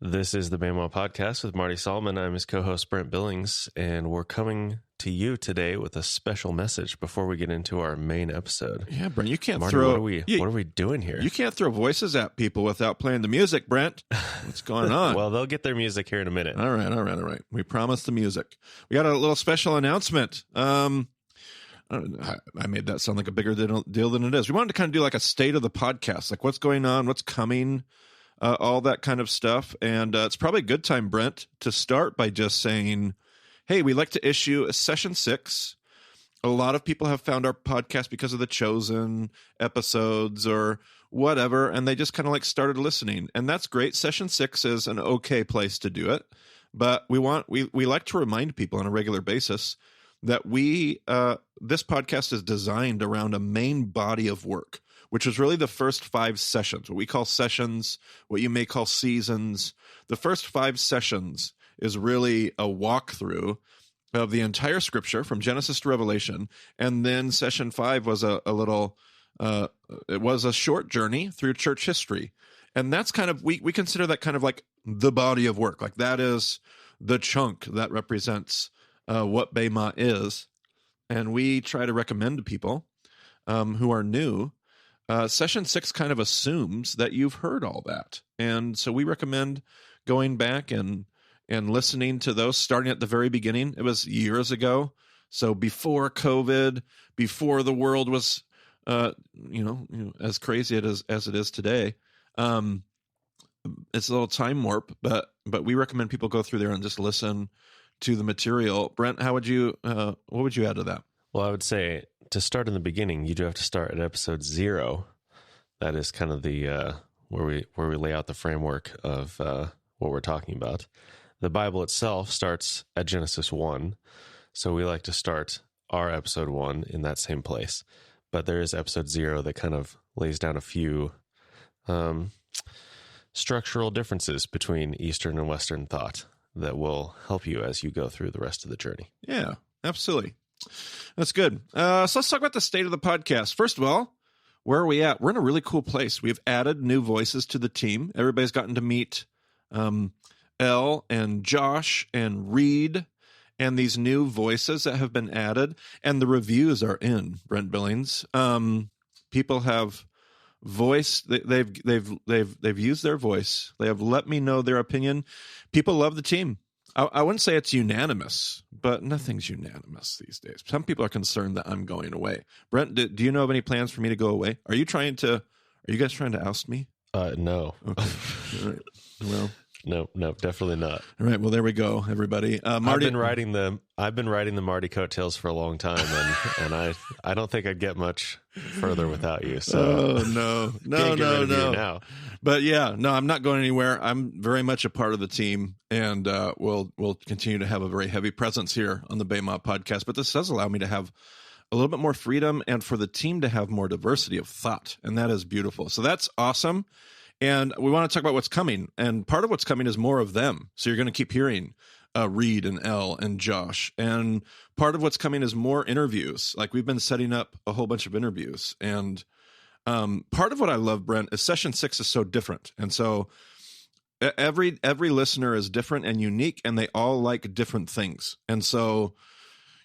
This is the Bama Podcast with Marty Solomon. I'm his co-host, Brent Billings, and we're coming to you today with a special message before we get into our main episode. Yeah, Brent, you can't Marty, throw... what are we doing here? You can't throw voices at people without playing the music, Brent. What's going on? Well, they'll get their music here in a minute. All right. We promised the music. We got a little special announcement. I made that sound like a bigger deal than it is. We wanted to kind of do like a state of the podcast, like what's going on, what's coming, all that kind of stuff. And it's probably a good time, Brent, to start by just saying, hey, we'd like to issue a session 6. A lot of people have found our podcast because of the chosen episodes or whatever, and they just kind of like started listening. And that's great. Session 6 is an okay place to do it. But we like to remind people on a regular basis that this podcast is designed around a main body of work, which is really the first 5 sessions, what we call sessions, what you may call seasons. The first 5 sessions is really a walkthrough of the entire scripture from Genesis to Revelation. And then session 5 was it was a short journey through church history. And that's kind of, we consider that kind of like the body of work. Like that is the chunk that represents what Bema is. And we try to recommend to people who are new. Session 6 kind of assumes that you've heard all that. And so we recommend going back and listening to those, starting at the very beginning. It was years ago. So before COVID, before the world was, as crazy as it is today. It's a little time warp, but we recommend people go through there and just listen to the material. Brent, what would you add to that? Well, I would say to start in the beginning, you do have to start at episode 0. That is kind of the where we lay out the framework of what we're talking about. The Bible itself starts at Genesis 1, so we like to start our episode 1 in that same place. But there is episode 0 that kind of lays down a few structural differences between Eastern and Western thought that will help you as you go through the rest of the journey. Yeah, absolutely. That's good. So let's talk about the state of the podcast. First of all, where are we at? We're in a really cool place. We've added new voices to the team. Everybody's gotten to meet Elle and Josh and Reed and these new voices that have been added. And the reviews are in, Brent Billings. People have voiced, they've used their voice. They have let me know their opinion. People love the team. I wouldn't say it's unanimous, but nothing's unanimous these days. Some people are concerned that I'm going away. Brent, do you know of any plans for me to go away? Are you guys trying to oust me? No. Okay. All right. Well, no, definitely not. All right. Well, there we go, everybody. Marty, I've been riding the Marty coattails for a long time, and I don't think I'd get much further without you. So no. Now. But yeah, no, I'm not going anywhere. I'm very much a part of the team, and we'll continue to have a very heavy presence here on the Bema podcast. But this does allow me to have a little bit more freedom, and for the team to have more diversity of thought, and that is beautiful. So that's awesome. And we want to talk about what's coming. And part of what's coming is more of them. So you're going to keep hearing Reed and Elle and Josh. And part of what's coming is more interviews. Like we've been setting up a whole bunch of interviews. And part of what I love, Brent, is session 6 is so different. And so every listener is different and unique, and they all like different things. And so,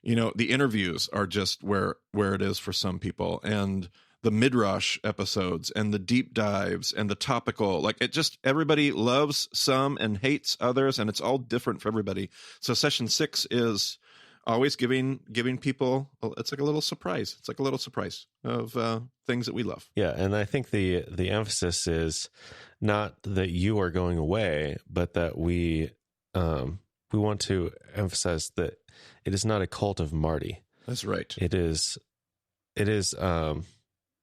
the interviews are just where it is for some people. And the Midrash episodes and the deep dives and the topical, like it just, everybody loves some and hates others, and it's all different for everybody. So session 6 is always giving people, it's like a little surprise. It's like a little surprise of things that we love. Yeah. And I think the emphasis is not that you are going away, but that we want to emphasize that it is not a cult of Marty. That's right. It is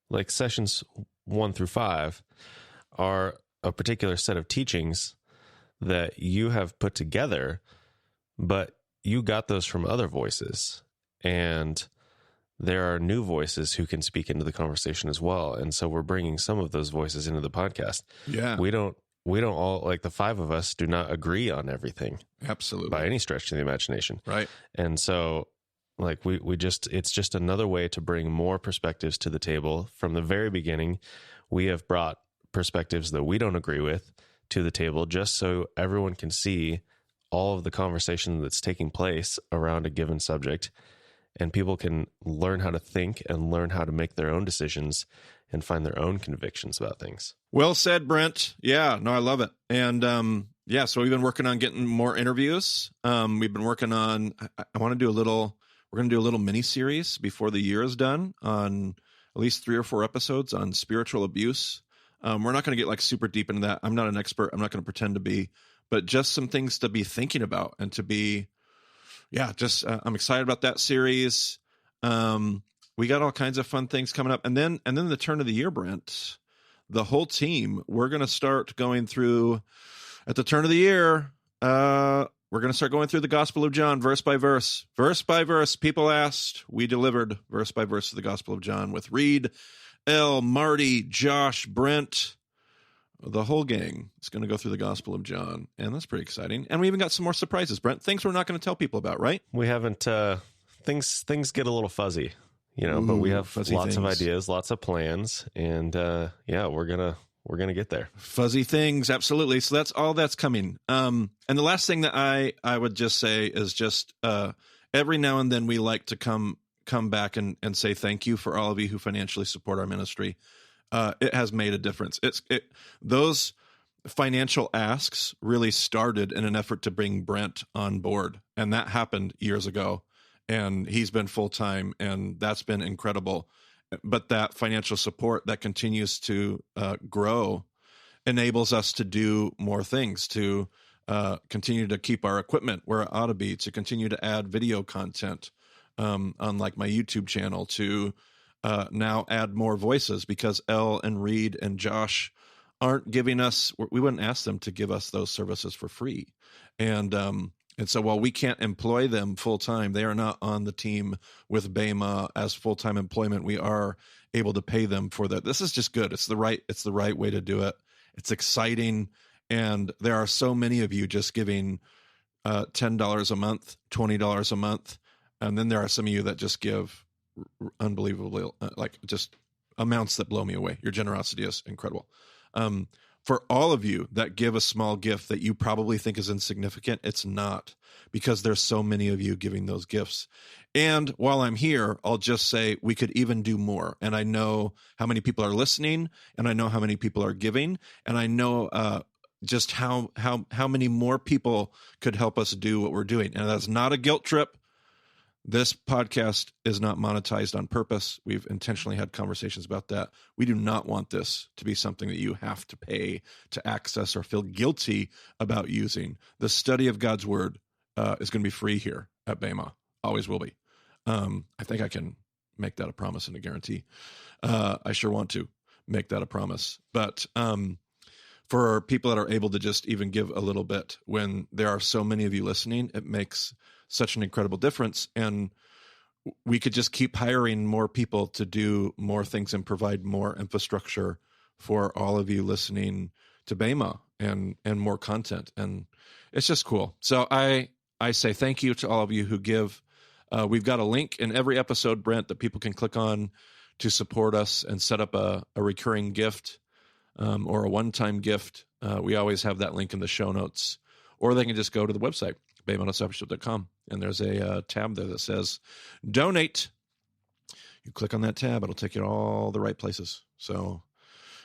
like sessions 1 through 5 are a particular set of teachings that you have put together, but you got those from other voices, and there are new voices who can speak into the conversation as well. And so we're bringing some of those voices into the podcast. Yeah. We don't all, like the 5 of us do not agree on everything. Absolutely. By any stretch of the imagination. Right. And so like it's just another way to bring more perspectives to the table. From the very beginning, we have brought perspectives that we don't agree with to the table, just so everyone can see all of the conversation that's taking place around a given subject, and people can learn how to think and learn how to make their own decisions and find their own convictions about things. Well said, Brent. Yeah, no, I love it. And so we've been working on getting more interviews. We've been working on, I want to do we're going to do a little mini series before the year is done on at least 3 or 4 episodes on spiritual abuse. We're not going to get like super deep into that. I'm not an expert. I'm not going to pretend to be, but just some things to be thinking about and to be, I'm excited about that series. We got all kinds of fun things coming up. And then the turn of the year, Brent, the whole team, we're going to start going through at the turn of the year. We're going to start going through the Gospel of John, verse by verse. Verse by verse, people asked, we delivered verse by verse of the Gospel of John with Reed, Elle, Marty, Josh, Brent. The whole gang is going to go through the Gospel of John, and that's pretty exciting. And we even got some more surprises, Brent. Things we're not going to tell people about, right? We haven't. Things get a little fuzzy, but we have lots of ideas, lots of plans, and we're gonna get there. Fuzzy things, absolutely. So that's all that's coming. And the last thing that I would just say is just every now and then we like to come back and say thank you for all of you who financially support our ministry. It has made a difference. Those financial asks really started in an effort to bring Brent on board, and that happened years ago. And he's been full-time, and that's been incredible. But that financial support that continues to grow enables us to do more things, to continue to keep our equipment where it ought to be, to continue to add video content on like my YouTube channel, to now add more voices, because Elle and Reed and Josh aren't giving us, we wouldn't ask them to give us those services for free. And so while we can't employ them full time, they are not on the team with Bema as full-time employment. We are able to pay them for that. This is just good. It's the right way to do it. It's exciting. And there are so many of you just giving $10 a month, $20 a month. And then there are some of you that just give unbelievably, like just amounts that blow me away. Your generosity is incredible. For all of you that give a small gift that you probably think is insignificant, it's not, because there's so many of you giving those gifts. And while I'm here, I'll just say we could even do more. And I know how many people are listening, and I know how many people are giving, and I know just how many more people could help us do what we're doing. And that's not a guilt trip. This podcast is not monetized on purpose. We've intentionally had conversations about that. We do not want this to be something that you have to pay to access or feel guilty about using. The study of God's word is going to be free here at Bema. Always will be. I think I can make that a promise and a guarantee. I sure want to make that a promise. But for people that are able to just even give a little bit, when there are so many of you listening, it makes such an incredible difference. And we could just keep hiring more people to do more things and provide more infrastructure for all of you listening to Bema and more content. And it's just cool. So I say thank you to all of you who give. We've got a link in every episode, Brent, that people can click on to support us and set up a recurring gift or a one-time gift. We always have that link in the show notes. Or they can just go to the website, BemaDiscipleship.com, and there's a tab there that says donate. You click on that tab, it'll take you to all the right places. So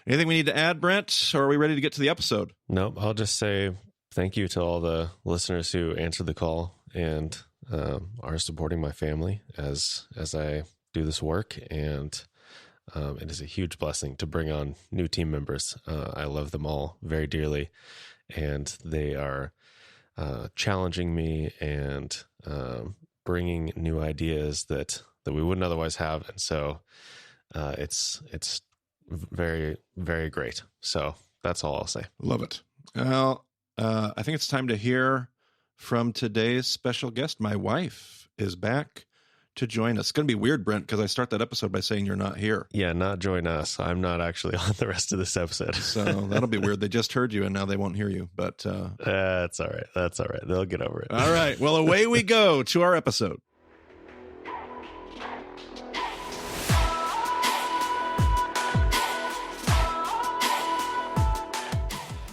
anything we need to add, Brent, or are we ready to get to the episode? Nope. I'll just say thank you to all the listeners who answered the call and are supporting my family as I do this work. And it is a huge blessing to bring on new team members. I love them all very dearly, and they are challenging me and bringing new ideas that we wouldn't otherwise have. And so it's very, very great. So that's all I'll say. Love it. Well, I think it's time to hear from today's special guest. My wife is back to join us. It's going to be weird, Brent, because I start that episode by saying you're not here. Yeah, not join us. I'm not actually on the rest of this episode. So that'll be weird. They just heard you and now they won't hear you. But that's all right. That's all right. They'll get over it. All right. Well, away we go to our episode.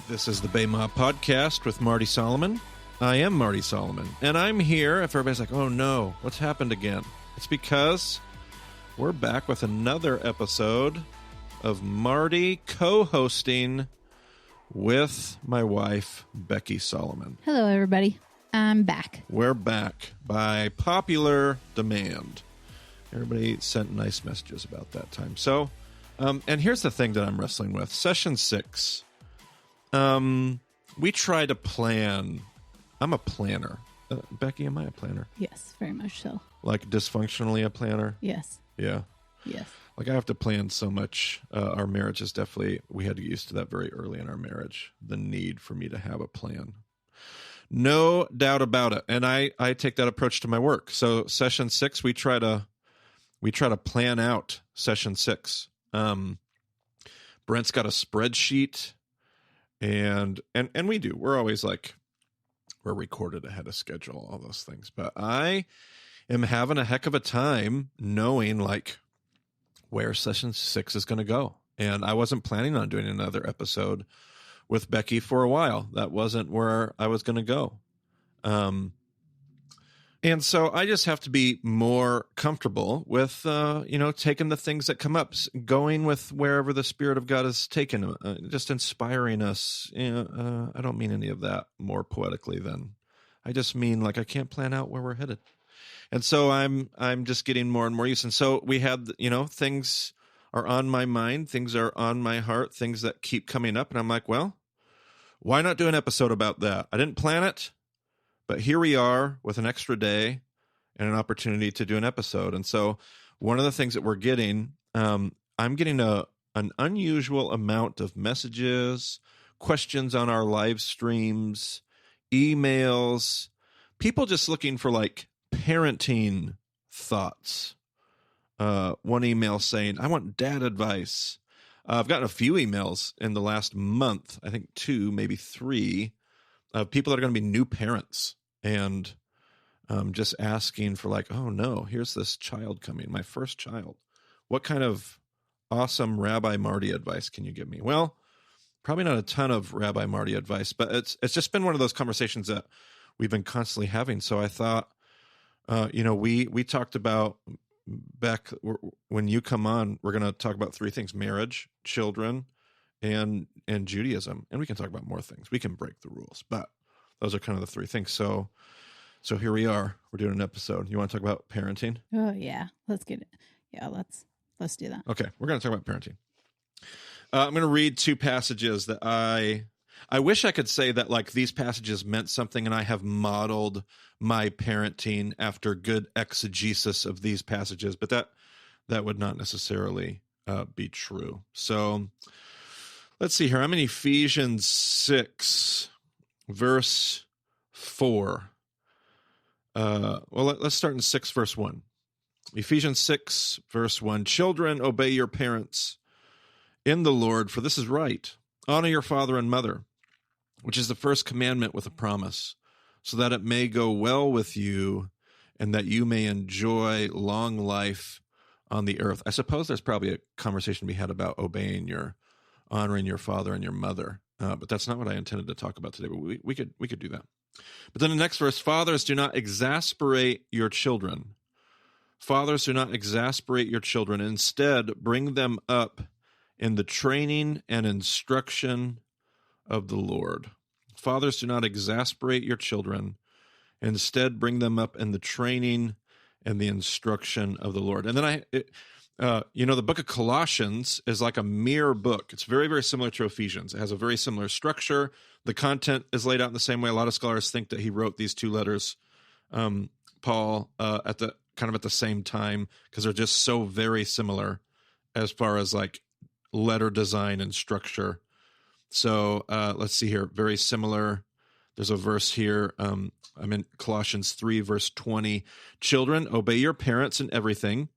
This is the Bayma Podcast with Marty Solomon. I am Marty Solomon, and I'm here. If everybody's like, oh no, what's happened again? It's because we're back with another episode of Marty co-hosting with my wife, Becky Solomon. Hello, everybody. I'm back. We're back by popular demand. Everybody sent nice messages about that time. So, and here's the thing that I'm wrestling with. Session 6. We try to plan. I'm a planner. Becky, am I a planner? Yes, very much so. Like dysfunctionally a planner? Yes. Yeah. Yes. Like I have to plan so much. Our marriage is definitely, we had to get used to that very early in our marriage, the need for me to have a plan. No doubt about it. And I take that approach to my work. So session 6, we try to plan out session 6. Brent's got a spreadsheet. And we do. We're always like, we're recorded ahead of schedule, all those things. But I am having a heck of a time knowing like where session 6 is going to go. And I wasn't planning on doing another episode with Becky for a while. That wasn't where I was going to go. And so I just have to be more comfortable with, taking the things that come up, going with wherever the Spirit of God has taken, just inspiring us. I don't mean any of that more poetically than I just mean like I can't plan out where we're headed. And so I'm just getting more and more used. And so we had, things are on my mind, things are on my heart, things that keep coming up. And I'm like, well, why not do an episode about that? I didn't plan it. But here we are with an extra day and an opportunity to do an episode. And so one of the things that we're getting, I'm getting an unusual amount of messages, questions on our live streams, emails, people just looking for like parenting thoughts. One email saying, I want dad advice. I've gotten a few emails in the last month, I think 2, maybe 3, of people that are going to be new parents and just asking for like, oh no, here's this child coming, my first child. What kind of awesome Rabbi Marty advice can you give me? Well, probably not a ton of Rabbi Marty advice, but it's just been one of those conversations that we've been constantly having. So I thought, we talked about back when you come on, we're going to talk about 3 things: marriage, children, and Judaism. And we can talk about more things. We can break the rules, but those are kind of the 3 things. So here we are. We're doing an episode. You want to talk about parenting? Oh yeah, let's get it. Yeah, let's do that. Okay, we're going to talk about parenting. I'm going to read 2 passages that I wish I could say that like these passages meant something, and I have modeled my parenting after good exegesis of these passages, but that would not necessarily be true. So let's see here. I'm in Ephesians 6, verse 4. Let's start in 6, verse 1. Ephesians 6, verse 1. Children, obey your parents in the Lord, for this is right. Honor your father and mother, which is the first commandment with a promise, so that it may go well with you and that you may enjoy long life on the earth. I suppose there's probably a conversation to be had about honoring your father and your mother. But that's not what I intended to talk about today, but we could do that. But then the next verse, fathers, do not exasperate your children. Fathers, do not exasperate your children. Instead, bring them up in the training and instruction of the Lord. Fathers, do not exasperate your children. Instead, bring them up in the training and the instruction of the Lord. And then the book of Colossians is like a mirror book. It's very, very similar to Ephesians. It has a very similar structure. The content is laid out in the same way. A lot of scholars think that he wrote these 2 letters, Paul, at the same time, because they're just so very similar as far as like letter design and structure. So let's see here. Very similar. There's a verse here. I'm in Colossians 3, verse 20. Children, obey your parents in everything,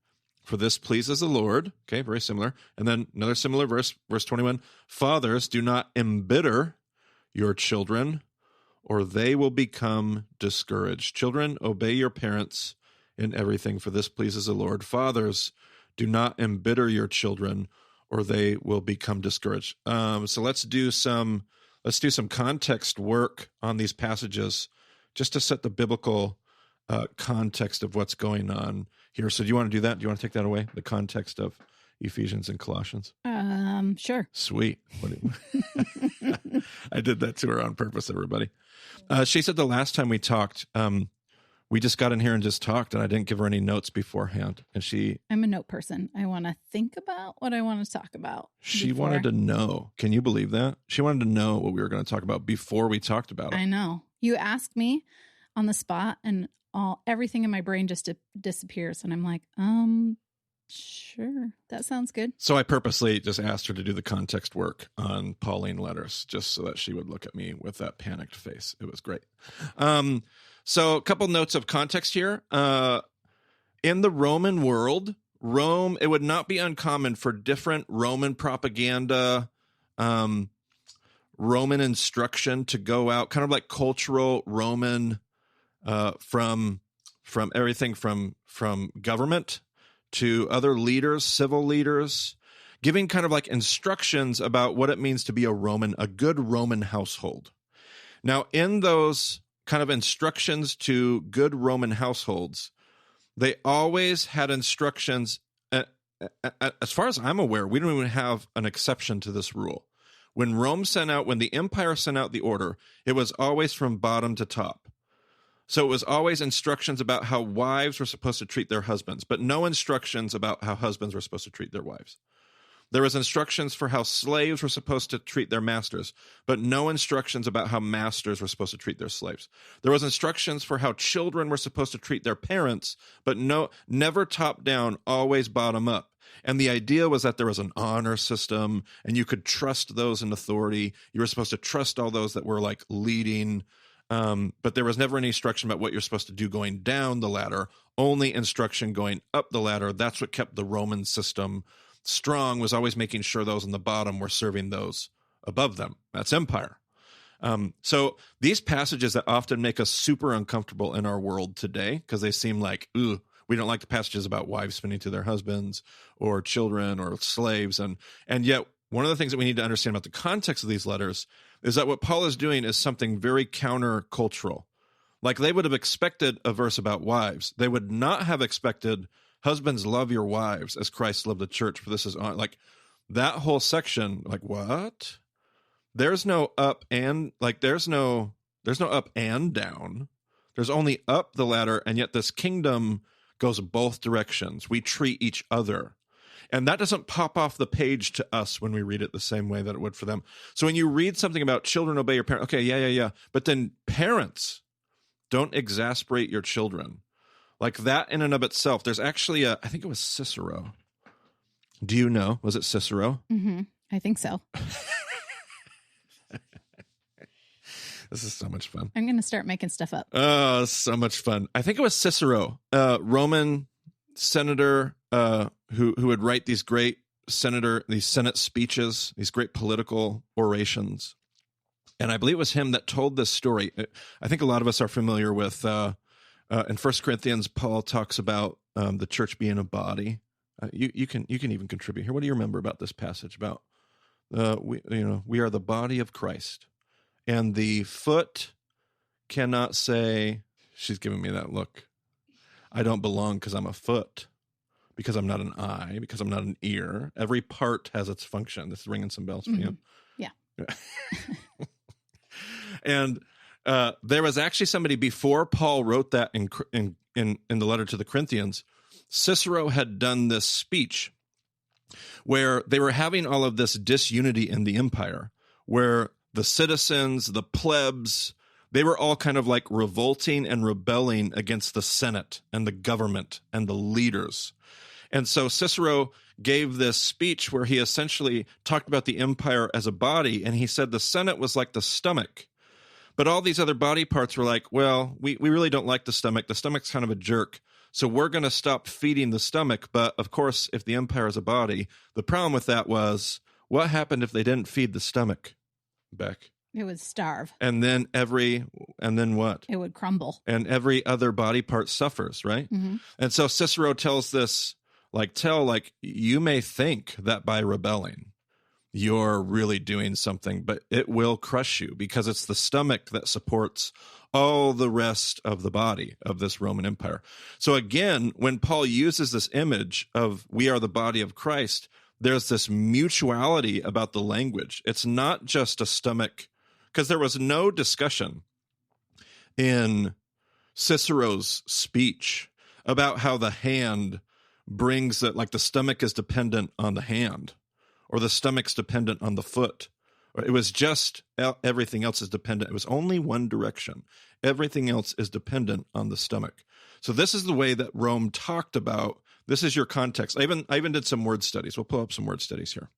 for this pleases the Lord. Okay, very similar. And then another similar verse, verse 21. Fathers, do not embitter your children, or they will become discouraged. Children, obey your parents in everything, for this pleases the Lord. Fathers, do not embitter your children, or they will become discouraged. So let's do some let's do some context work on these passages just to set the biblical context of what's going on here. So do you want to do that? Do you want to take that away? The context of Ephesians and Colossians? Sure. Sweet. I did that to her on purpose, everybody. She said the last time we talked, we just got in here and just talked, and I didn't give her any notes beforehand. And I'm a note person. I want to think about what I want to talk about. She wanted to know. Can you believe that? She wanted to know what we were going to talk about before we talked about it. I know. You asked me on the spot, and everything in my brain just disappears. And I'm like, sure, that sounds good. So I purposely just asked her to do the context work on Pauline letters, just so that she would look at me with that panicked face. It was great. So a couple notes of context here. In the Roman world, Rome, it would not be uncommon for different Roman propaganda, Roman instruction to go out, kind of like cultural Roman, from everything from government to other leaders, civil leaders, giving kind of like instructions about what it means to be a good Roman household. Now, in those kind of instructions to good Roman households, they always had instructions. As far as I'm aware, we don't even have an exception to this rule. When the empire sent out the order, it was always from bottom to top. So it was always instructions about how wives were supposed to treat their husbands, but no instructions about how husbands were supposed to treat their wives. There was instructions for how slaves were supposed to treat their masters, but no instructions about how masters were supposed to treat their slaves. There was instructions for how children were supposed to treat their parents, but never top down, always bottom up. And the idea was that there was an honor system, and you could trust those in authority. You were supposed to trust all those that were like leading, but there was never any instruction about what you're supposed to do going down the ladder, only instruction going up the ladder. That's what kept the Roman system strong, was always making sure those on the bottom were serving those above them. That's empire. So these passages that often make us super uncomfortable in our world today, because they seem like, ooh, we don't like the passages about wives spinning to their husbands or children or slaves. And yet one of the things that we need to understand about the context of these letters is that what Paul is doing is something very countercultural. Like they would have expected a verse about wives. They would not have expected husbands, love your wives as Christ loved the church, for this is on. Like that whole section, like what? There's no up and there's no up and down. There's only up the ladder, and yet this kingdom goes both directions. We treat each other. And that doesn't pop off the page to us when we read it the same way that it would for them. So when you read something about children obey your parents, okay, yeah. But then parents, don't exasperate your children. Like that in and of itself. There's actually I think it was Cicero. Do you know? Was it Cicero? Mm-hmm. I think so. This is so much fun. I'm going to start making stuff up. Oh, so much fun. I think it was Cicero, Roman senator who would write these Senate speeches, these great political orations. And I believe it was him that told this story. I think a lot of us are familiar with, in 1 Corinthians, Paul talks about the church being a body. You can even contribute here. What do you remember about this passage about, we are the body of Christ, and the foot cannot say, she's giving me that look, I don't belong because I'm a foot, because I'm not an eye, because I'm not an ear. Every part has its function. This is ringing some bells for you. Yeah. And there was actually somebody before Paul wrote that in the letter to the Corinthians. Cicero had done this speech where they were having all of this disunity in the empire, where the citizens, the plebs, they were all kind of like revolting and rebelling against the Senate and the government and the leaders. And so Cicero gave this speech where he essentially talked about the empire as a body, and he said the Senate was like the stomach. But all these other body parts were like, well, we really don't like the stomach. The stomach's kind of a jerk. So we're going to stop feeding the stomach. But of course, if the empire is a body, the problem with that was, what happened if they didn't feed the stomach, Beck? It would starve. And then what? It would crumble. And every other body part suffers, right? Mm-hmm. And so Cicero tells this, you may think that by rebelling, you're really doing something, but it will crush you because it's the stomach that supports all the rest of the body of this Roman Empire. So again, when Paul uses this image of we are the body of Christ, there's this mutuality about the language. It's not just a stomach, because there was no discussion in Cicero's speech about how the hand brings it, like the stomach is dependent on the hand, or the stomach's dependent on the foot. It was just everything else is dependent. It was only one direction. Everything else is dependent on the stomach. So this is the way that Rome talked about. This is your context. I even did some word studies. We'll pull up some word studies here.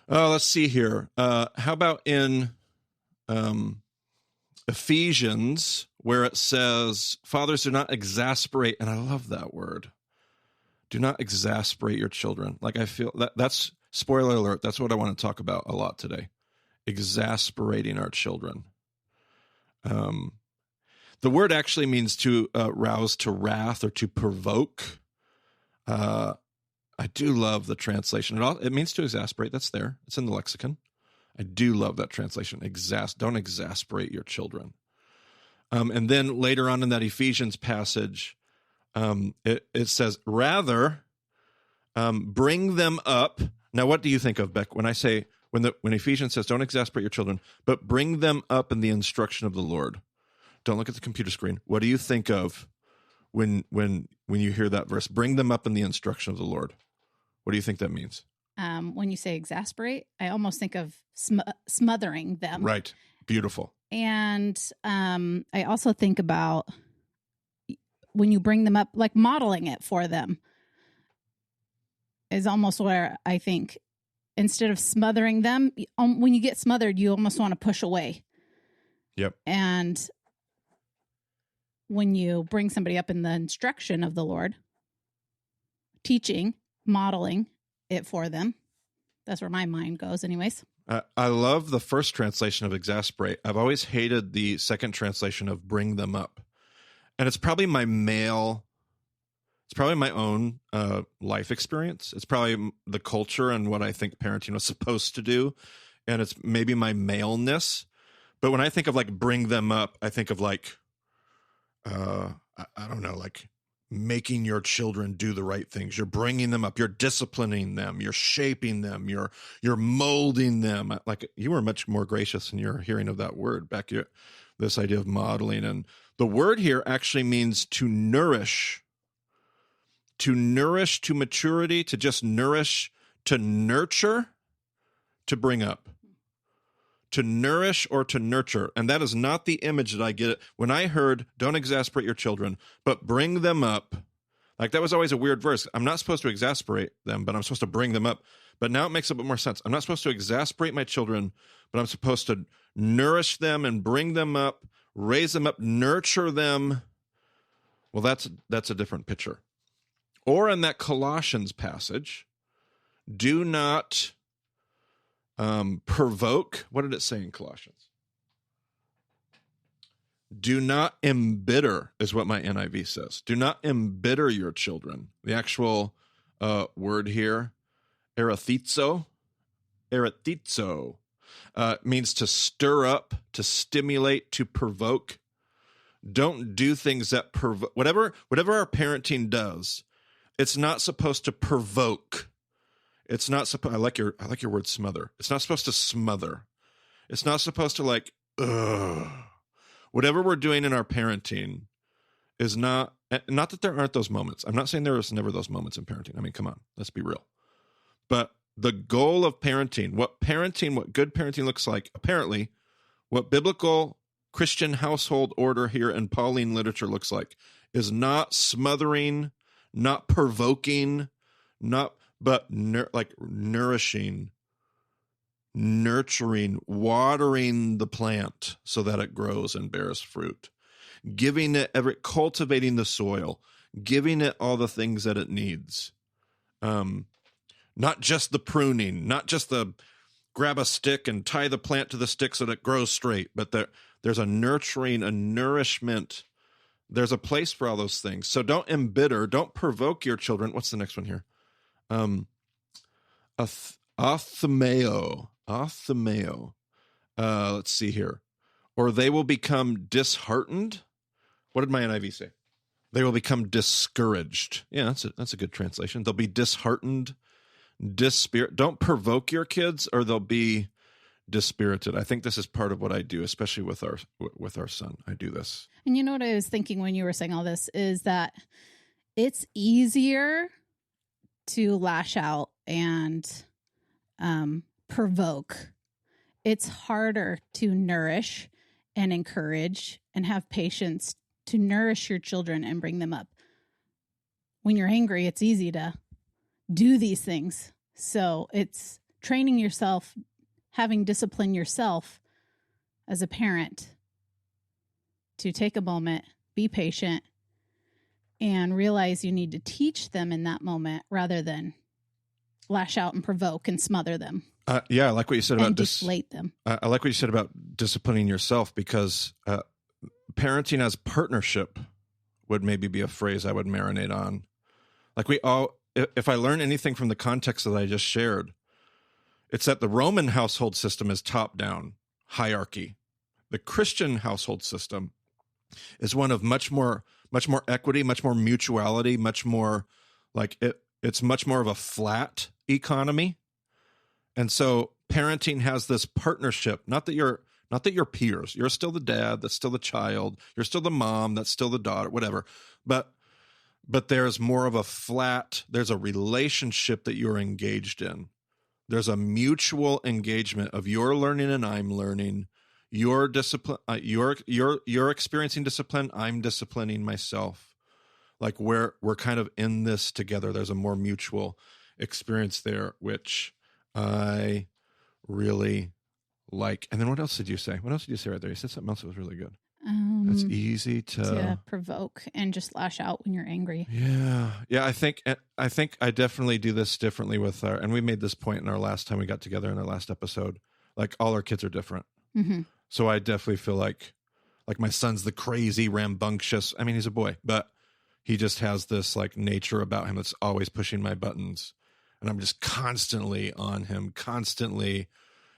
Let's see here. How about in Ephesians, where it says, fathers, do not exasperate. And I love that word. Do not exasperate your children. Like I feel that's, spoiler alert, that's what I want to talk about a lot today. Exasperating our children. The word actually means to rouse to wrath or to provoke. I do love the translation. It means to exasperate. That's there. It's in the lexicon. I do love that translation. Don't exasperate your children. And then later on in that Ephesians passage, it says, rather, bring them up. Now, what do you think of, Beck, when I say, when Ephesians says, don't exasperate your children, but bring them up in the instruction of the Lord? Don't look at the computer screen. What do you think of when you hear that verse? Bring them up in the instruction of the Lord. What do you think that means? When you say exasperate, I almost think of smothering them. Right. Beautiful. And I also think about when you bring them up, like modeling it for them is almost where I think instead of smothering them, when you get smothered, you almost want to push away. Yep. And when you bring somebody up in the instruction of the Lord, teaching, modeling it for them, that's where my mind goes anyways. I love the first translation of exasperate. I've always hated the second translation of bring them up. And it's probably my own life experience. It's probably the culture and what I think parenting was supposed to do. And it's maybe my maleness. But when I think of like bring them up, I think of like, I don't know, like making your children do the right things. You're bringing them up. You're disciplining them. You're shaping them. You're molding them. Like you were much more gracious in your hearing of that word, Becky, this idea of modeling. And the word here actually means to nourish to maturity, to just nourish, to nurture, to bring up. To nourish or to nurture. And that is not the image that I get. When I heard, don't exasperate your children, but bring them up. Like that was always a weird verse. I'm not supposed to exasperate them, but I'm supposed to bring them up. But now it makes a bit more sense. I'm not supposed to exasperate my children, but I'm supposed to nourish them and bring them up, raise them up, nurture them. Well, that's a different picture. Or in that Colossians passage, do not provoke. What did it say in Colossians? Do not embitter is what my NIV says. Do not embitter your children. The actual word here, erethizo, means to stir up, to stimulate, to provoke. Don't do things that provoke. Whatever our parenting does, it's not supposed to provoke. It's not supposed. I like your word smother. It's not supposed to smother. It's not supposed to like. Ugh. Whatever we're doing in our parenting is not that there aren't those moments. I'm not saying there is never those moments in parenting. I mean, come on, let's be real. But the goal of parenting, what good parenting looks like, apparently, what biblical Christian household order here in Pauline literature looks like, is not smothering, not provoking, but nourishing, nurturing, watering the plant so that it grows and bears fruit, giving it cultivating the soil, giving it all the things that it needs. Not just the pruning, not just the grab a stick and tie the plant to the stick so that it grows straight, but there's a nurturing, a nourishment. There's a place for all those things. So don't embitter, don't provoke your children. What's the next one here? Othmeo. Let's see here. Or they will become disheartened. What did my NIV say? They will become discouraged. Yeah, that's a good translation. They'll be disheartened, dispirited. Don't provoke your kids, or they'll be dispirited. I think this is part of what I do, especially with our son. I do this. And you know what I was thinking when you were saying all this is that it's easier to lash out and provoke. It's harder to nourish and encourage and have patience to nourish your children and bring them up. When you're angry, it's easy to do these things. So it's training yourself, having discipline yourself as a parent to take a moment, be patient, and realize you need to teach them in that moment rather than lash out and provoke and smother them. Yeah, I like what you said about deflate them. I like what you said about disciplining yourself, because parenting as partnership would maybe be a phrase I would marinate on. Like if I learn anything from the context that I just shared, it's that the Roman household system is top-down hierarchy. The Christian household system is one of much more equity, much more mutuality, much more like it's much more of a flat economy. And so parenting has this partnership, not that you're peers. You're still the dad, that's still the child. You're still the mom, that's still the daughter, whatever. But there's more of there's a relationship that you're engaged in. There's a mutual engagement of you're learning and I'm learning. You're discipline. You're experiencing discipline. I'm disciplining myself. Like we're kind of in this together. There's a more mutual experience there, which I really like. And then what else did you say? What else did you say right there? You said something else that was really good. It's easy to provoke and just lash out when you're angry. Yeah. I think I definitely do this differently with and we made this point in our last time we got together in our last episode. Like all our kids are different. Mm-hmm. So I definitely feel like my son's the crazy, rambunctious. I mean, he's a boy, but he just has this like nature about him that's always pushing my buttons. And I'm just constantly on him, constantly.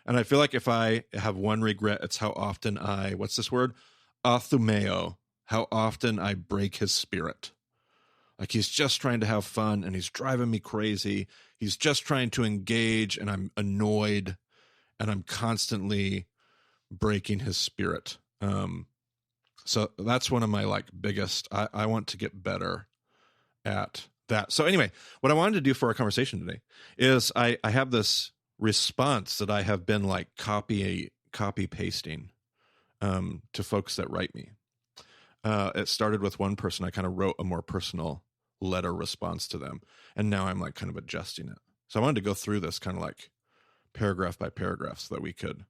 And I feel like if I have one regret, it's how often what's this word? Athumeo, how often I break his spirit. Like he's just trying to have fun and he's driving me crazy. He's just trying to engage and I'm annoyed and I'm constantly breaking his spirit. So that's one of my like biggest, I want to get better at that. So anyway, what I wanted to do for our conversation today is I have this response that I have been like copy pasting to folks that write me. It started with one person. I kind of wrote a more personal letter response to them. And now I'm like kind of adjusting it. So I wanted to go through this kind of like paragraph by paragraph so that we could.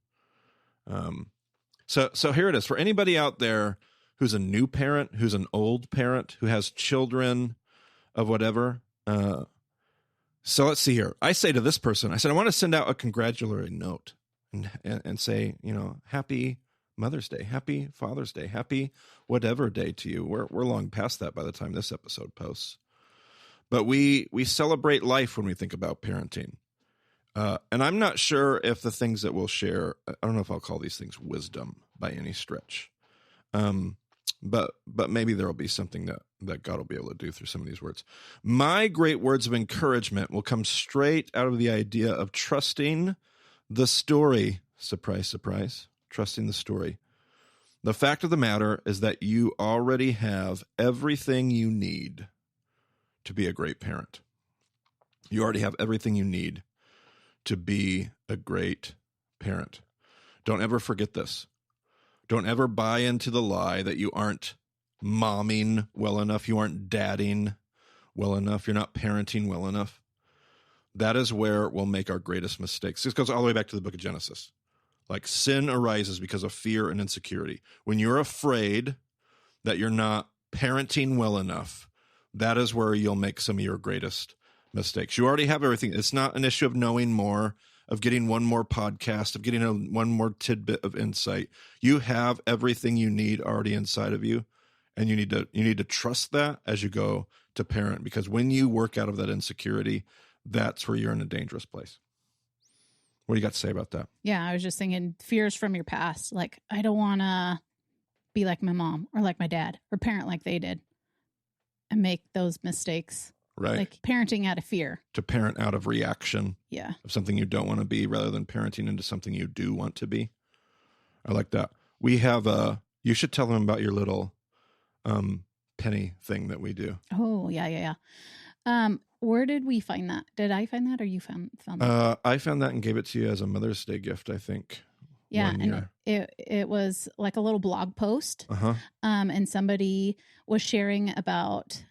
So here it is. For anybody out there who's a new parent, who's an old parent, who has children of whatever. So let's see here. I say to this person, I said, I want to send out a congratulatory note and say, happy Mother's Day, happy Father's Day, happy whatever day to you. We're long past that by the time this episode posts. But we celebrate life when we think about parenting. And I'm not sure if the things that we'll share, I don't know if I'll call these things wisdom by any stretch. But maybe there will be something that God will be able to do through some of these words. My great words of encouragement will come straight out of the idea of trusting the story. Surprise, surprise. Trusting the story. The fact of the matter is that you already have everything you need to be a great parent. You already have everything you need to be a great parent. Don't ever forget this. Don't ever buy into the lie that you aren't momming well enough, you aren't dadding well enough, you're not parenting well enough. That is where we'll make our greatest mistakes. This goes all the way back to the book of Genesis. Like sin arises because of fear and insecurity. When you're afraid that you're not parenting well enough, that is where you'll make some of your greatest mistakes. You already have everything. It's not an issue of knowing more, of getting one more podcast, of getting one more tidbit of insight. You have everything you need already inside of you, and you need to trust that as you go to parent, because when you work out of that insecurity, that's where you're in a dangerous place. What do you got to say about that? Yeah, I was just thinking fears from your past. Like, I don't want to be like my mom or like my dad or parent like they did and make those mistakes. Right. Like parenting out of fear. To parent out of reaction Yeah. of something you don't want to be rather than parenting into something you do want to be. I like that. We have you should tell them about your little penny thing that we do. Oh, yeah. Where did we find that? Did I find that or you found that? I found that and gave it to you as a Mother's Day gift, I think. Yeah, one and year. it was like a little blog post. Uh-huh. And somebody was sharing about,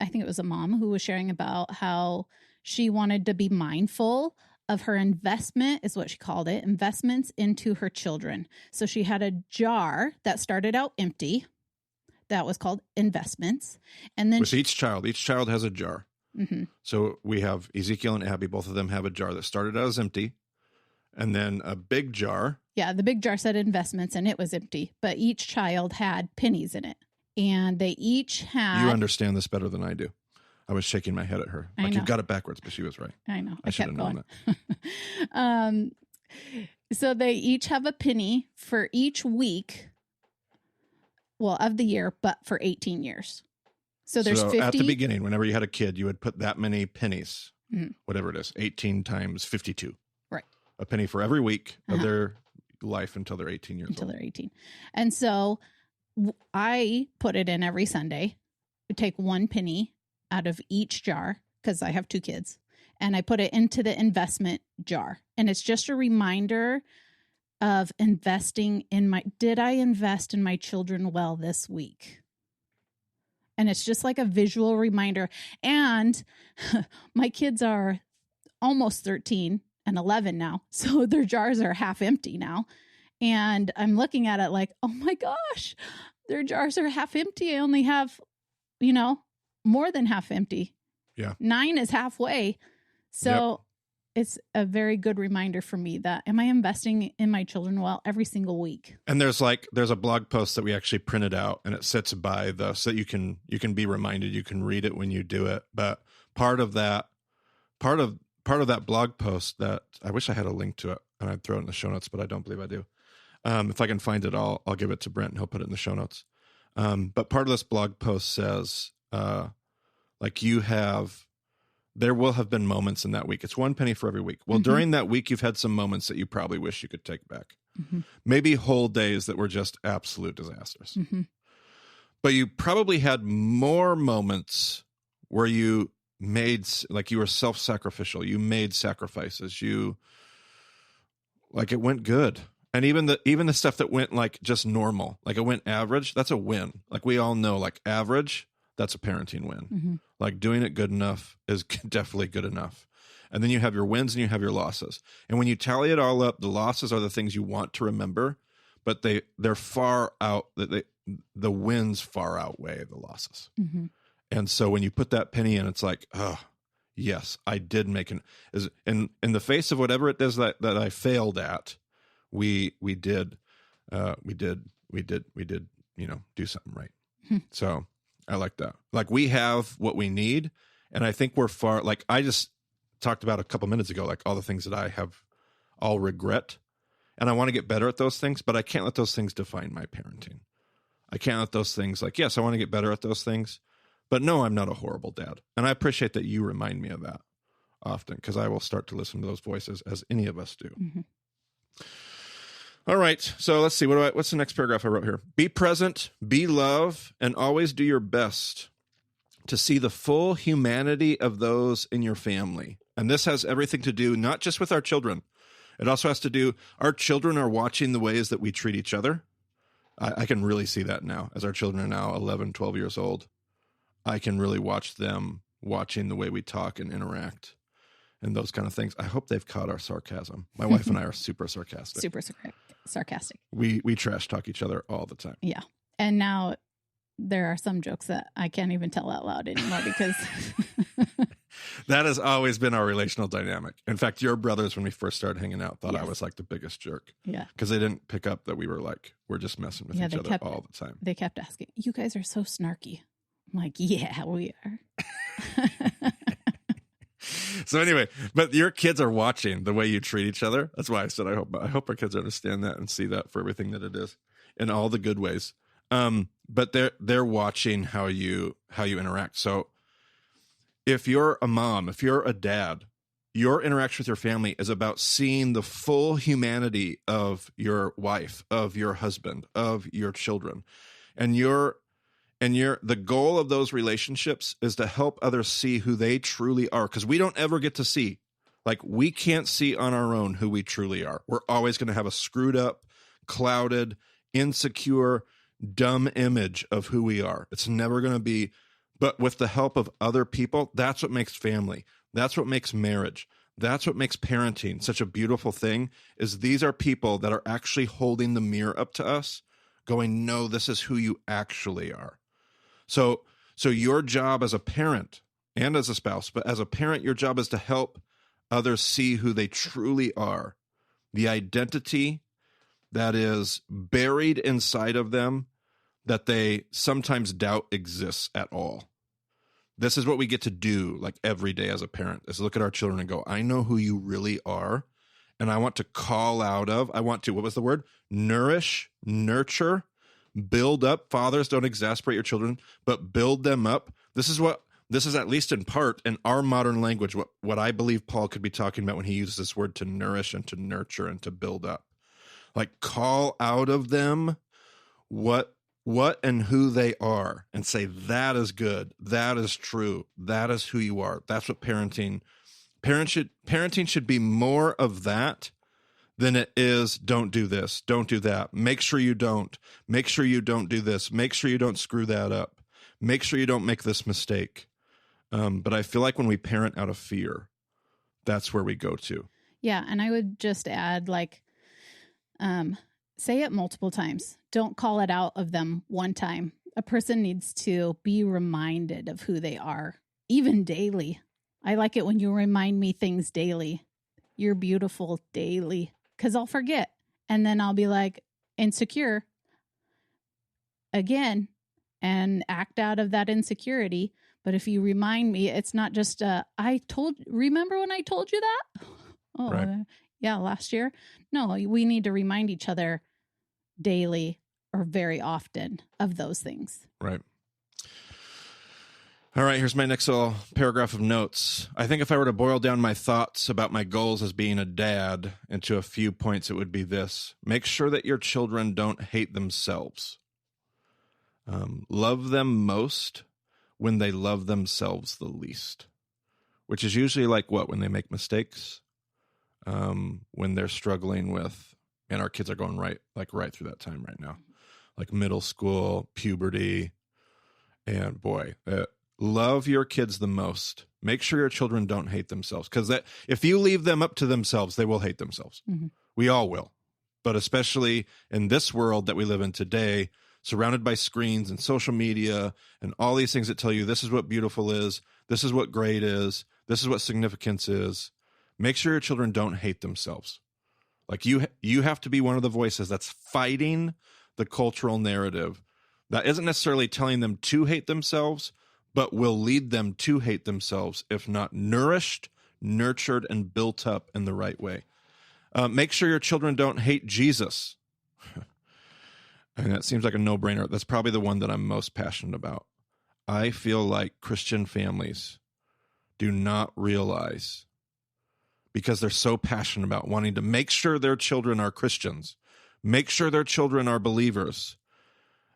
I think it was a mom who was sharing about how she wanted to be mindful of her investment, is what she called it, investments into her children. So she had a jar that started out empty. That was called investments. And then With each child has a jar. Mm-hmm. So we have Ezekiel and Abby, both of them have a jar that started out as empty. And then a big jar. Yeah, the big jar said investments and it was empty, but each child had pennies in it. And they each had... You understand this better than I do. I was shaking my head at her. I know. You've got it backwards, but she was right. I know. I should have known that. So they each have a penny for each week, well, of the year, but for 18 years. So there's 50. At the beginning, whenever you had a kid, you would put that many pennies, whatever it is, 18 times 52. Right. A penny for every week of their life until they're 18 years old. Until they're 18. And so I put it in every Sunday. I take one penny out of each jar because I have two kids. And I put it into the investment jar. And it's just a reminder of investing in did I invest in my children well this week? And it's just like a visual reminder. And my kids are almost 13 and 11 now. So their jars are half empty now. And I'm looking at it like, oh my gosh, their jars are half empty. I only have, more than half empty. Yeah. 9 is halfway. So it's a very good reminder for me that am I investing in my children well every single week? And there's a blog post that we actually printed out and it sits by so that you can be reminded, you can read it when you do it. But part of that blog post that I wish I had a link to it and I'd throw it in the show notes, but I don't believe I do. If I can find it, I'll give it to Brent and he'll put it in the show notes. But part of this blog post says, there will have been moments in that week. It's one penny for every week. Well, during that week, you've had some moments that you probably wish you could take back. Mm-hmm. Maybe whole days that were just absolute disasters. Mm-hmm. But you probably had more moments where you made, you were self-sacrificial. You made sacrifices. It went good. And even the stuff that went just normal, it went average, that's a win. We all know, average, that's a parenting win. Mm-hmm. Doing it good enough is definitely good enough. And then you have your wins and you have your losses. And when you tally it all up, the losses are the things you want to remember, but they're far out. The wins far outweigh the losses. Mm-hmm. And so when you put that penny in, it's like, oh, yes, I did make in the face of whatever it is that I failed at, we did, do something right. Hmm. So I like that. We have what we need. And I think we're far, I just talked about a couple minutes ago, all the things that I have all regret. And I want to get better at those things, but I can't let those things define my parenting. I can't let those things yes, I want to get better at those things, but no, I'm not a horrible dad. And I appreciate that you remind me of that often because I will start to listen to those voices as any of us do. Mm-hmm. All right. So let's see. What's the next paragraph I wrote here? Be present, be love, and always do your best to see the full humanity of those in your family. And this has everything to do, not just with our children. It also has to do, our children are watching the ways that we treat each other. I can really see that now as our children are now 11, 12 years old. I can really watch them watching the way we talk and interact. And those kind of things. I hope they've caught our sarcasm. My wife and I are super sarcastic. Super sarcastic. We trash talk each other all the time. Yeah. And now there are some jokes that I can't even tell out loud anymore because... That has always been our relational dynamic. In fact, your brothers, when we first started hanging out, thought I was the biggest jerk. Yeah. Because they didn't pick up that we were we're just messing with each other all the time. They kept asking, you guys are so snarky. I'm like, yeah, we are. So anyway, but your kids are watching the way you treat each other. That's why I said I hope our kids understand that and see that for everything that it is in all the good ways. But they're watching how you interact. So if you're a mom, if you're a dad, your interaction with your family is about seeing the full humanity of your wife, of your husband, of your children. And the goal of those relationships is to help others see who they truly are. Because we don't ever get to see, like, we can't see on our own who we truly are. We're always going to have a screwed up, clouded, insecure, dumb image of who we are. It's never going to be, but with the help of other people, that's what makes family. That's what makes marriage. That's what makes parenting such a beautiful thing, is these are people that are actually holding the mirror up to us going, no, this is who you actually are. So your job as a parent and as a spouse, but as a parent, your job is to help others see who they truly are, the identity that is buried inside of them that they sometimes doubt exists at all. This is what we get to do, like, every day as a parent, is look at our children and go, I know who you really are, and I want to call out of, I want to, what was the word? Nourish, nurture, build up. Fathers, don't exasperate your children, but build them up. This is at least in part in our modern language, what I believe Paul could be talking about when he uses this word to nourish and to nurture and to build up. Like, call out of them what and who they are and say, that is good, that is true, that is who you are. That's what parenting should be more of that than it is, don't do this, don't do that, make sure you don't do this, make sure you don't screw that up, make sure you don't make this mistake. But I feel like when we parent out of fear, that's where we go to. Yeah, and I would just add, like, say it multiple times. Don't call it out of them one time. A person needs to be reminded of who they are, even daily. I like it when you remind me things daily. You're beautiful daily, because I'll forget. And then I'll be like insecure again and act out of that insecurity. But if you remind me, it's not just, remember when I told you that? Oh, right. Yeah, last year. No, we need to remind each other daily or very often of those things. Right. All right, here's my next little paragraph of notes. I think if I were to boil down my thoughts about my goals as being a dad into a few points, it would be this. Make sure that your children don't hate themselves. Love them most when they love themselves the least, which is usually like what? When they make mistakes, when they're struggling with, and our kids are going right through that time right now, like middle school, puberty, and boy, love your kids the most. Make sure your children don't hate themselves, because that if you leave them up to themselves, they will hate themselves. Mm-hmm. We all will, but especially in this world that we live in today, surrounded by screens and social media and all these things that tell you this is what beautiful is, this is what great is, this is what significance is. Make sure your children don't hate themselves. Like you have to be one of the voices that's fighting the cultural narrative that isn't necessarily telling them to hate themselves, but will lead them to hate themselves if not nourished, nurtured, and built up in the right way. Make sure your children don't hate Jesus. And that seems like a no-brainer. That's probably the one that I'm most passionate about. I feel like Christian families do not realize, because they're so passionate about wanting to make sure their children are Christians, make sure their children are believers.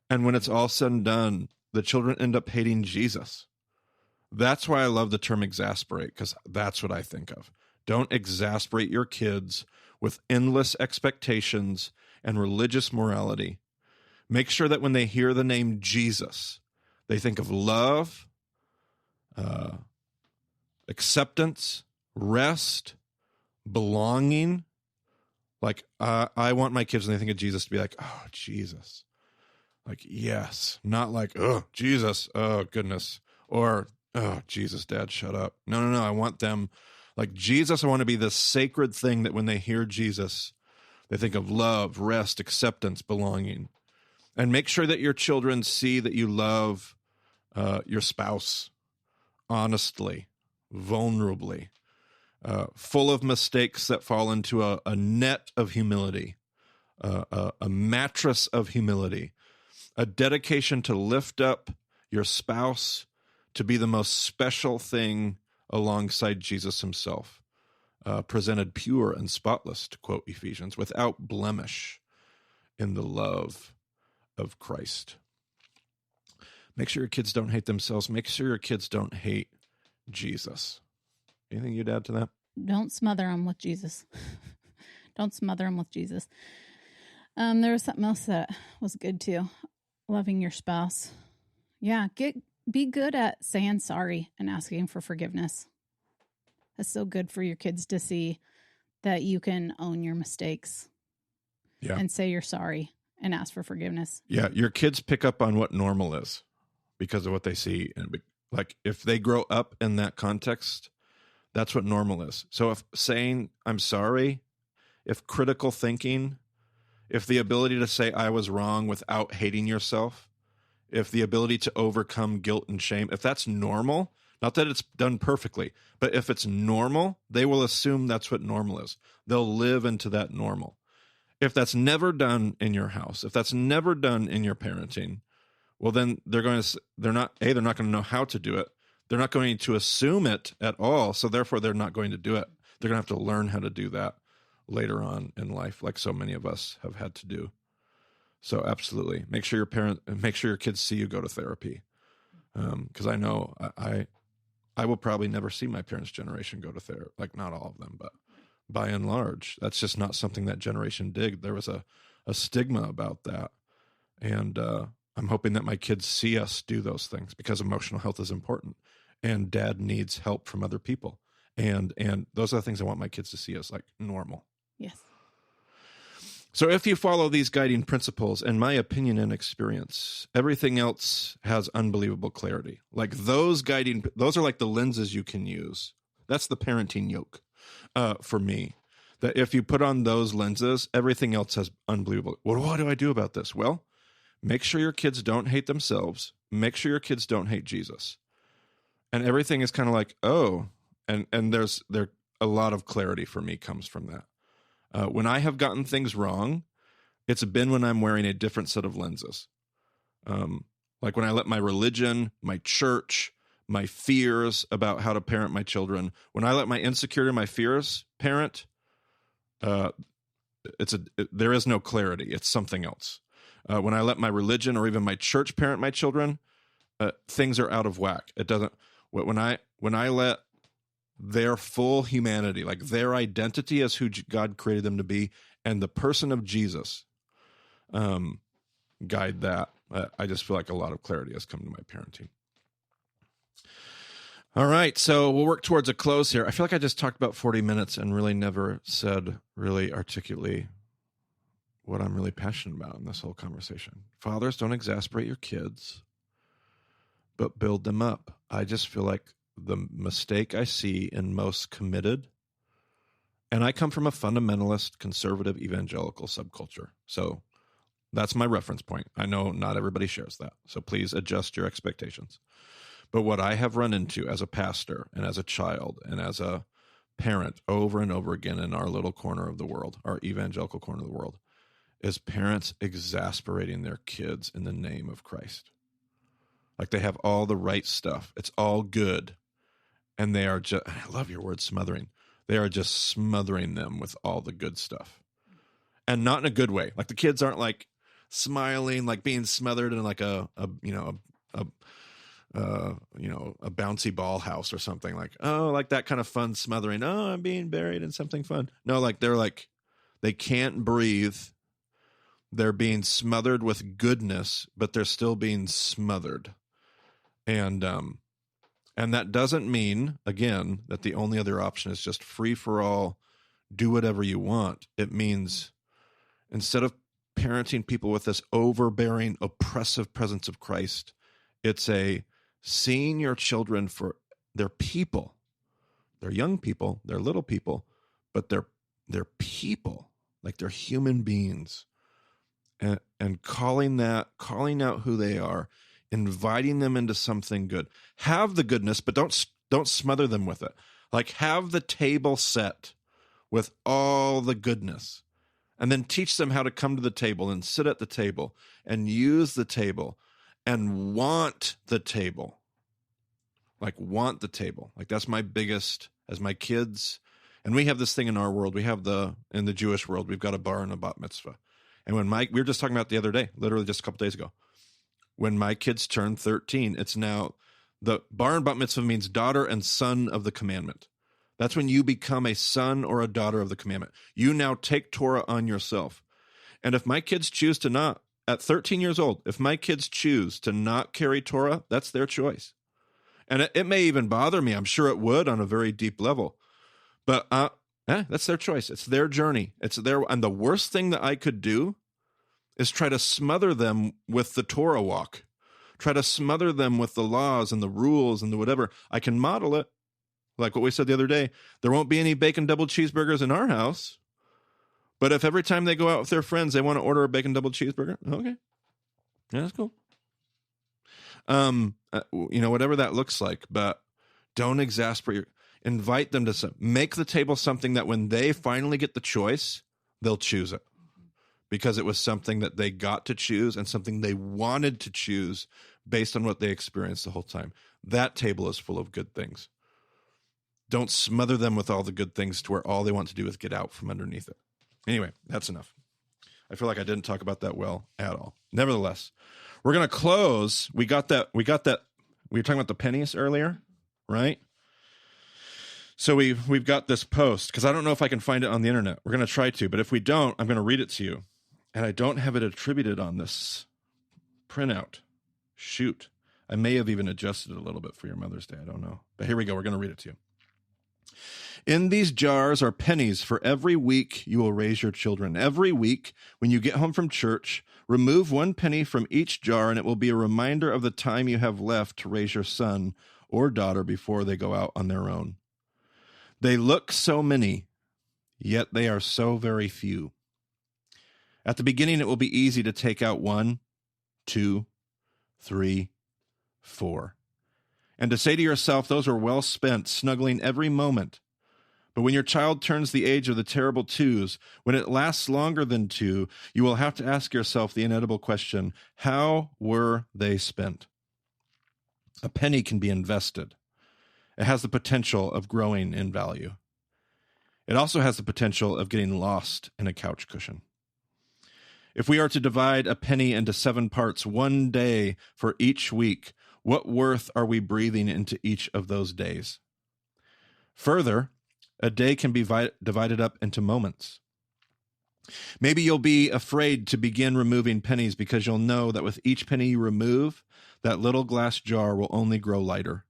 And when it's all said and done, the children end up hating Jesus. That's why I love the term exasperate, because that's what I think of. Don't exasperate your kids with endless expectations and religious morality. Make sure that when they hear the name Jesus, they think of love, acceptance, rest, belonging. Like, I want my kids, when they think of Jesus, to be like, oh, Jesus. Like, yes. Not like, oh, Jesus, oh, goodness. Or, oh, Jesus, Dad, shut up. No. I want them, like, Jesus, I want to be this sacred thing that when they hear Jesus, they think of love, rest, acceptance, belonging. And make sure that your children see that you love your spouse honestly, vulnerably, full of mistakes that fall into a net of humility, a mattress of humility, a dedication to lift up your spouse to be the most special thing alongside Jesus himself, presented pure and spotless, to quote Ephesians, without blemish in the love of Christ. Make sure your kids don't hate themselves. Make sure your kids don't hate Jesus. Anything you'd add to that? Don't smother them with Jesus. Don't smother them with Jesus. There was something else that was good too. Loving your spouse. Yeah, be good at saying sorry and asking for forgiveness. That's so good for your kids to see that you can own your mistakes. Yeah. And say you're sorry and ask for forgiveness. Yeah, your kids pick up on what normal is because of what they see. And like if they grow up in that context, that's what normal is. So if saying I'm sorry, if critical thinking, if the ability to say I was wrong without hating yourself, if the ability to overcome guilt and shame, if that's normal, not that it's done perfectly, but if it's normal, they will assume that's what normal is. They'll live into that normal. If that's never done in your house, if that's never done in your parenting, well, then they're not going to know how to do it. They're not going to assume it at all. So therefore they're not going to do it. They're going to have to learn how to do that later on in life, like so many of us have had to do. So absolutely, make sure your kids see you go to therapy. Because I know I will probably never see my parents' generation go to therapy. Like not all of them, but by and large, that's just not something that generation did. There was a stigma about that, and I'm hoping that my kids see us do those things because emotional health is important, and dad needs help from other people, and those are the things I want my kids to see as like normal. Yes. So if you follow these guiding principles, in my opinion and experience, everything else has unbelievable clarity. Like those are like the lenses you can use. That's the parenting yoke for me. That if you put on those lenses, everything else has unbelievable. Well, what do I do about this? Well, make sure your kids don't hate themselves. Make sure your kids don't hate Jesus. And everything is kind of like, oh, and there's a lot of clarity for me comes from that. When I have gotten things wrong, it's been when I'm wearing a different set of lenses. Like when I let my religion, my church, my fears about how to parent my children, when I let my insecurity, my fears parent, there is no clarity. It's something else. When I let my religion or even my church parent my children, things are out of whack. It doesn't. When I let their full humanity, like their identity as who God created them to be, and the person of Jesus guide that, I just feel like a lot of clarity has come to my parenting. All right, so we'll work towards a close here. I feel like I just talked about 40 minutes and really never said really articulately what I'm really passionate about in this whole conversation. Fathers, don't exasperate your kids, but build them up. I just feel like the mistake I see in most committed, and I come from a fundamentalist, conservative, evangelical subculture. So that's my reference point. I know not everybody shares that. So please adjust your expectations. But what I have run into as a pastor and as a child and as a parent over and over again in our little corner of the world, our evangelical corner of the world, is parents exasperating their kids in the name of Christ. Like they have all the right stuff. It's all good. And they are just, I love your word, smothering. They are just smothering them with all the good stuff. And not in a good way. Like the kids aren't like smiling, like being smothered in like a bouncy ball house or something, like, oh, like that kind of fun smothering. Oh, I'm being buried in something fun. No, like they can't breathe. They're being smothered with goodness, but they're still being smothered. And that doesn't mean, again, that the only other option is just free for all, do whatever you want. It means instead of parenting people with this overbearing, oppressive presence of Christ, it's a seeing your children for their people. They're young people, they're little people, but they're people, like they're human beings. And calling out who they are, inviting them into something good. Have the goodness, but don't smother them with it. Like, have the table set with all the goodness, and then teach them how to come to the table and sit at the table and use the table and want the table. Like, want the table. Like, that's my biggest, as my kids, and we have this thing in our world. We have in the Jewish world, we've got a bar and a bat mitzvah. And when we were just talking about the other day, literally just a couple days ago, when my kids turn 13, it's now, the bar and bat mitzvah means daughter and son of the commandment. That's when you become a son or a daughter of the commandment. You now take Torah on yourself. And if my kids choose to not, at 13 years old, if my kids choose to not carry Torah, that's their choice. And it may even bother me. I'm sure it would on a very deep level. But that's their choice. It's their journey. And the worst thing that I could do is try to smother them with the Torah walk. Try to smother them with the laws and the rules and the whatever. I can model it. Like what we said the other day, there won't be any bacon double cheeseburgers in our house. But if every time they go out with their friends, they want to order a bacon double cheeseburger, okay. Yeah, that's cool. Whatever that looks like, but don't exasperate. Invite them to make the table something that when they finally get the choice, they'll choose it. Because it was something that they got to choose and something they wanted to choose based on what they experienced the whole time. That table is full of good things. Don't smother them with all the good things to where all they want to do is get out from underneath it. Anyway, that's enough. I feel like I didn't talk about that well at all. Nevertheless, we're going to close. We got that. We were talking about the pennies earlier, right? So we've got this post, because I don't know if I can find it on the internet. We're going to try to, but if we don't, I'm going to read it to you. And I don't have it attributed on this printout. Shoot. I may have even adjusted it a little bit for your Mother's Day. I don't know. But here we go. We're going to read it to you. In these jars are pennies for every week you will raise your children. Every week, when you get home from church, remove 1 penny from each jar, and it will be a reminder of the time you have left to raise your son or daughter before they go out on their own. They look so many, yet they are so very few. At the beginning, it will be easy to take out 1, 2, 3, 4. And to say to yourself, those are well spent, snuggling every moment. But when your child turns the age of the terrible 2s, when it lasts longer than 2, you will have to ask yourself the inedible question, how were they spent? A penny can be invested. It has the potential of growing in value. It also has the potential of getting lost in a couch cushion. If we are to divide a penny into 7 parts, 1 day for each week, what worth are we breathing into each of those days? Further, a day can be divided up into moments. Maybe you'll be afraid to begin removing pennies because you'll know that with each penny you remove, that little glass jar will only grow lighter.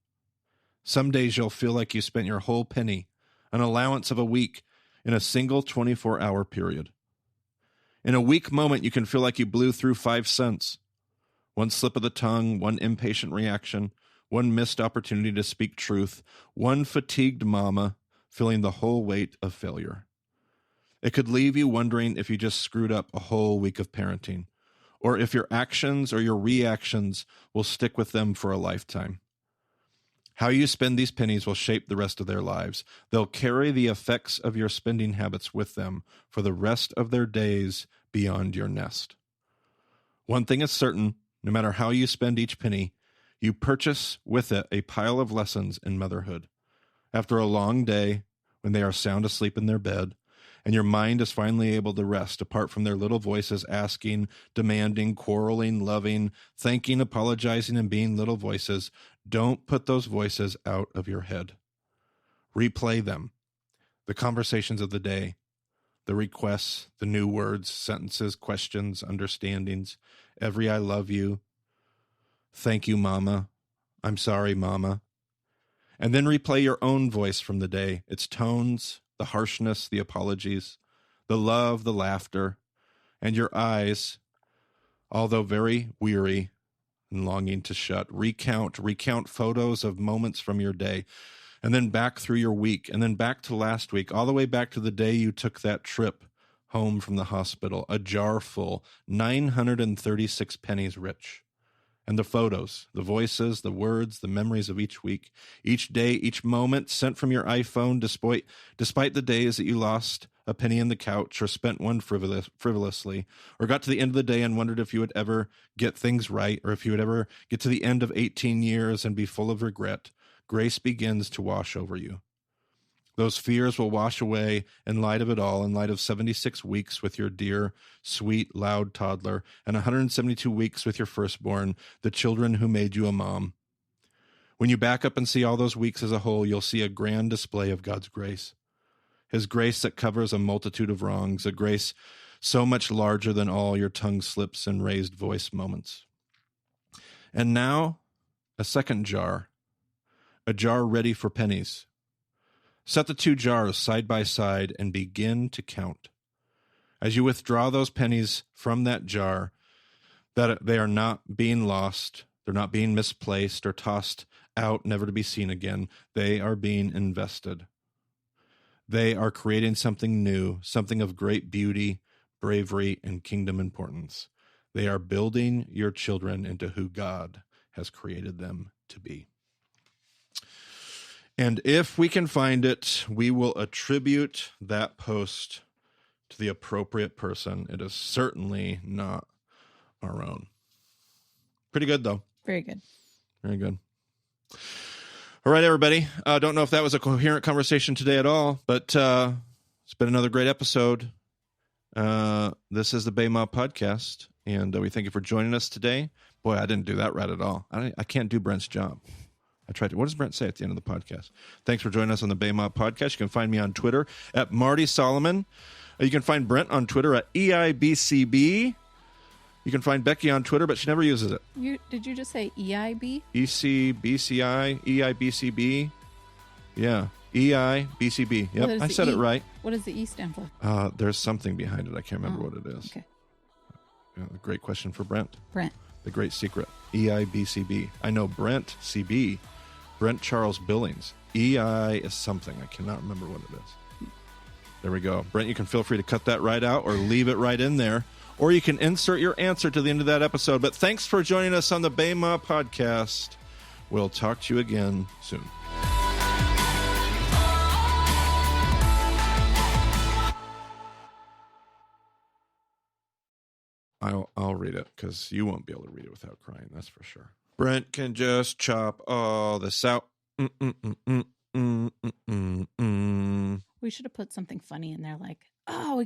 Some days you'll feel like you spent your whole penny, an allowance of a week, in a single 24-hour period. In a weak moment, you can feel like you blew through 5 cents. 1 slip of the tongue, 1 impatient reaction, 1 missed opportunity to speak truth, 1 fatigued mama feeling the whole weight of failure. It could leave you wondering if you just screwed up a whole week of parenting, or if your actions or your reactions will stick with them for a lifetime. How you spend these pennies will shape the rest of their lives. They'll carry the effects of your spending habits with them for the rest of their days beyond your nest. One thing is certain, no matter how you spend each penny, you purchase with it a pile of lessons in motherhood. After a long day, when they are sound asleep in their bed, and your mind is finally able to rest apart from their little voices asking, demanding, quarreling, loving, thanking, apologizing, and being little voices, don't put those voices out of your head. Replay them, the conversations of the day, the requests, the new words, sentences, questions, understandings, every I love you, thank you, Mama, I'm sorry, Mama. And then replay your own voice from the day, its tones, the harshness, the apologies, the love, the laughter, and your eyes, although very weary and longing to shut. Recount photos of moments from your day, and then back through your week, and then back to last week, all the way back to the day you took that trip home from the hospital, a jar full, 936 pennies rich. and the photos, the voices, the words, the memories of each week, each day, each moment sent from your iPhone, despite the days that you lost a penny in the couch or spent one frivolously, or got to the end of the day and wondered if you would ever get things right, or if you would ever get to the end of 18 years and be full of regret. Grace begins to wash over you. Those fears will wash away in light of it all, in light of 76 weeks with your dear, sweet, loud toddler, and 172 weeks with your firstborn, the children who made you a mom. When you back up and see all those weeks as a whole, you'll see a grand display of God's grace. His grace that covers a multitude of wrongs, a grace so much larger than all your tongue slips and raised voice moments. And now, a second jar, a jar ready for pennies. Set the two jars side by side and begin to count. As you withdraw those pennies from that jar, that they are not being lost, they're not being misplaced or tossed out, never to be seen again. They are being invested. They are creating something new, something of great beauty, bravery, and kingdom importance. They are building your children into who God has created them to be. And if we can find it, we will attribute that post to the appropriate person. It is certainly not our own. Pretty good, though. Very good. Very good. All right, everybody. Don't know if that was a coherent conversation today at all, but it's been another great episode. This is the Bema Podcast, and we thank you for joining us today. Boy, I didn't do that right at all. I can't do Brent's job. I tried to. What does Brent say at the end of the podcast? Thanks for joining us on the Bema Podcast. You can find me on Twitter at Marty Solomon. You can find Brent on Twitter at EIBCB. You can find Becky on Twitter, but she never uses it. Did you just say EIB? ECBCI, EIBCB. Yeah, EIBCB. Yep, I said it right. What does the E stand for? There's something behind it. I can't remember what it is. Okay. Yeah, great question for Brent. Brent. The great secret. EIBCB. I know Brent CB. Brent Charles Billings. EI is something. I cannot remember what it is. There we go. Brent, you can feel free to cut that right out or leave it right in there. Or you can insert your answer to the end of that episode. But thanks for joining us on the Bema Podcast. We'll talk to you again soon. I'll read it because you won't be able to read it without crying. That's for sure. Brent can just chop all this out. We should have put something funny in there like, oh,